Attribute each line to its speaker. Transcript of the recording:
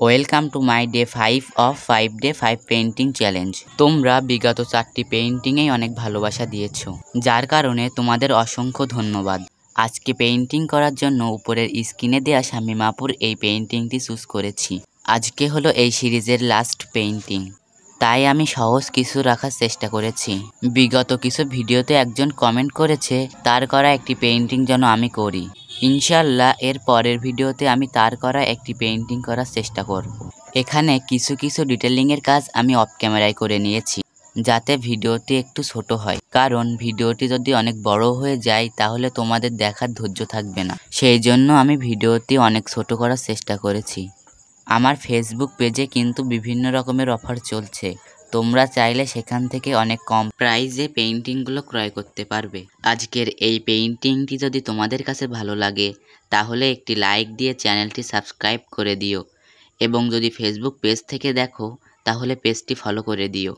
Speaker 1: Welcome to my day 5 of 5 painting challenge. তোমরা বিগত 4টি পেইন্টিংয়েই অনেক ভালোবাসা দিয়েছো, যার কারণে তোমাদের অসংখ্য ধন্যবাদ। আজকে পেইন্টিং করার জন্য উপরের স্ক্রিনে দেওয়া শামিমাপুর এই পেইন্টিংটি চুজ করেছি। আজকে হলো এই সিরিজের লাস্ট পেইন্টিং, তাই আমি সহজ কিছু রাখার চেষ্টা করেছি। বিগত কিছু ভিডিওতে একজন কমেন্ট করেছে তার করা একটি পেইন্টিং যেন আমি করি। ইনশাল্লাহ এর পরের ভিডিওতে আমি তার করা একটি পেইন্টিং করার চেষ্টা করব। এখানে কিছু ডিটেলিংয়ের কাজ আমি অফ ক্যামেরায় করে নিয়েছি, যাতে ভিডিওটি একটু ছোট হয়, কারণ ভিডিওটি যদি অনেক বড় হয়ে যায় তাহলে তোমাদের দেখার ধৈর্য থাকবে না। সেই জন্য আমি ভিডিওটি অনেক ছোট করার চেষ্টা করেছি। আমার ফেসবুক পেজে কিন্তু বিভিন্ন রকমের অফার চলছে, তোমরা চাইলে সেখান থেকে অনেক কম প্রাইসে পেইন্টিংগুলো ক্রয় করতে পারবে। আজকের এই পেইন্টিংটি যদি তোমাদের কাছে ভালো লাগে তাহলে একটি লাইক দিয়ে চ্যানেলটি সাবস্ক্রাইব করে দিও, এবং যদি ফেসবুক পেজ থেকে দেখো তাহলে পেজটি ফলো করে দিও।